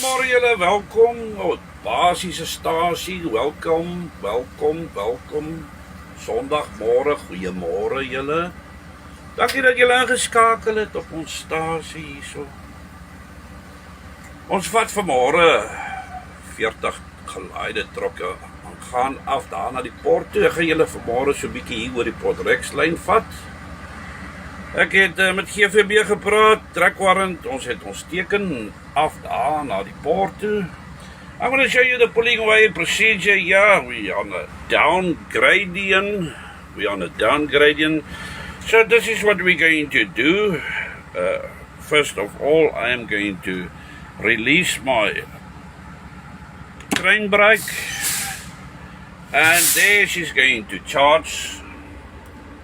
Goeiemôre julle, welkom op basiese stasie, welkom. Sondagmôre, goeiemôre julle. Dankie dat julle ingeskakel het op ons stasie hierso. Ons vat vanmôre 40 gelaaide trokke en gaan af daar na die port toe. Ek gaan julle vanmôre so 'n bietjie hier oor die Port Rex lyn vat. Ek het met GVB gepraat, trekwarrant, ons het ons teken af daar na die port toe. I'm going to show you the pulling away procedure. Yeah, we're on a down gradient. So this is what we're going to do. First of all, I am going to release my train brake. And there she's going to charge.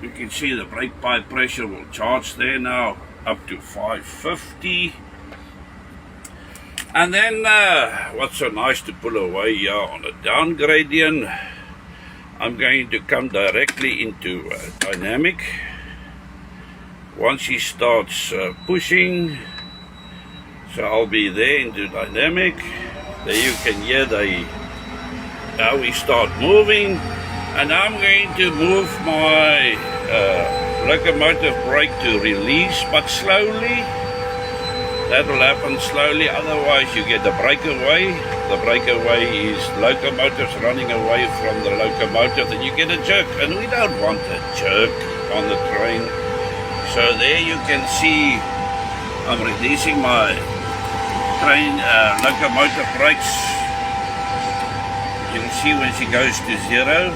You can see the brake pipe pressure will charge there now up to 550. And then what's so nice to pull away here on a down gradient, I'm going to come directly into dynamic. Once she starts pushing, so I'll be there into dynamic. There you can hear now we start moving. And I'm going to move my locomotive brake to release, but slowly. That will happen slowly, otherwise you get the breakaway. The breakaway is locomotives running away from the locomotive, and you get a jerk, and we don't want a jerk on the train. So there you can see I'm releasing my train locomotive brakes. You can see when she goes to zero.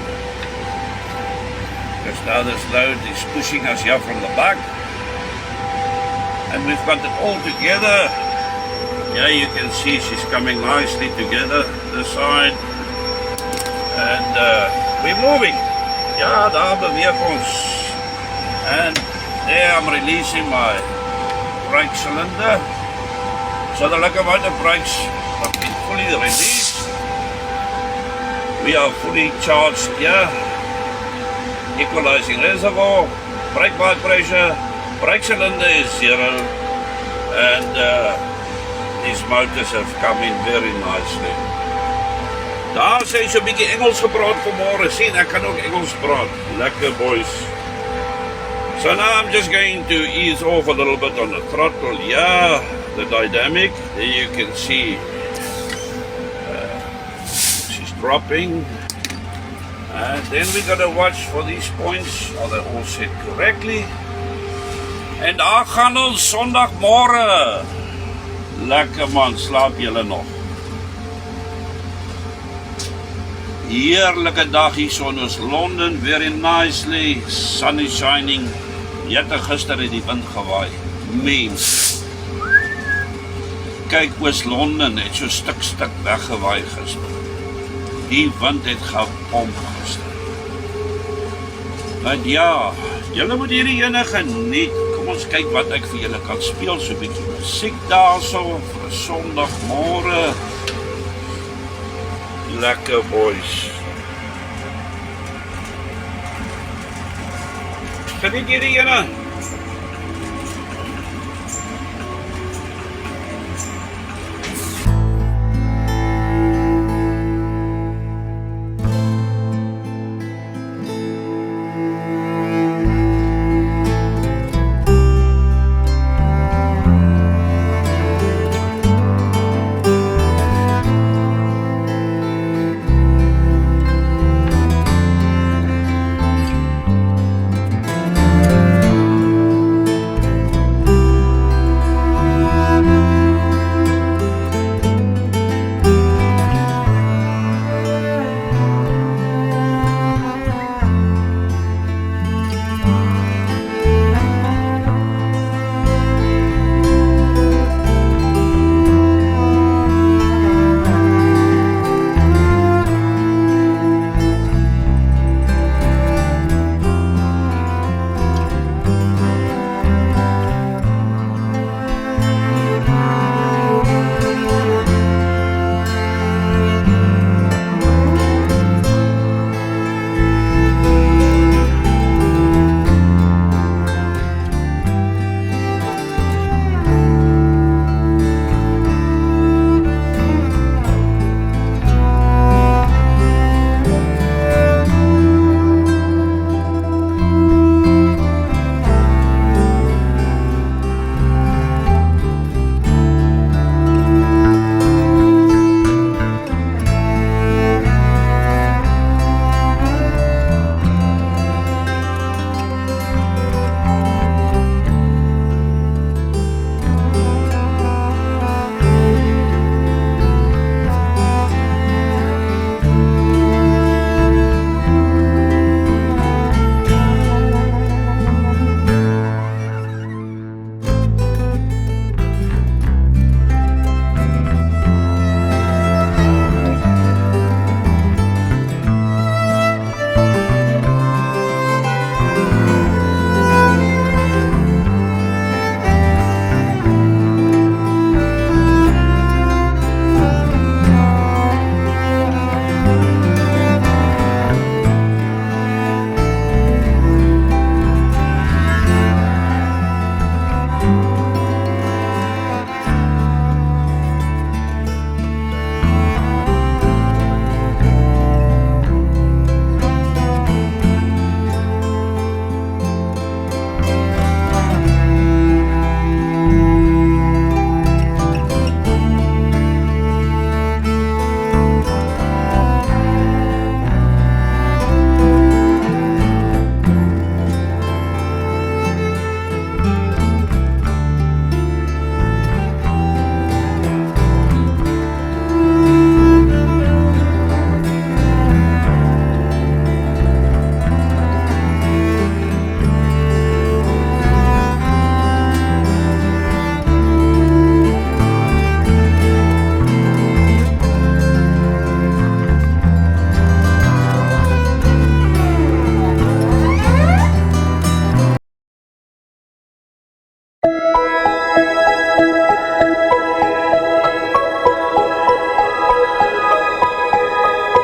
Because now this load is pushing us here from the back. And we've got it all together. Yeah, you can see she's coming nicely together, this side. And we're moving. Yeah, daar beweeg ons. And there I'm releasing my brake cylinder. So the locomotive brakes have been fully released. We are fully charged here. Equalizing reservoir, brake pipe pressure, brake cylinder is zero, and these motors have come in very nicely. Daar sê so 'n bietjie Engels gepraat vanmôre. Sien, ek kan ook Engels praat. Lekker boys. So now I'm just going to ease off a little bit on the throttle. Yeah, the dynamic. There you can see she's dropping. And then we gotta watch for these points. Are they all set correctly? En daar gaan ons Sondagmôre. Lekker man, slaap julle nog? Heerlike dag hier so in ons Londen, very nicely, sun is shining. Jette gister het die wind gewaai. Mens. Kyk oos Londen het so stuk weggewaai gister. Die wind het gepomp gister. Maar ja, julle moet hierdie ene geniet. Kom ons kyk wat ek vir julle kan speel, so 'n bietjie musiek daarso vir 'n Sondagmôre. Lekker boys. Geniet hierdie ene.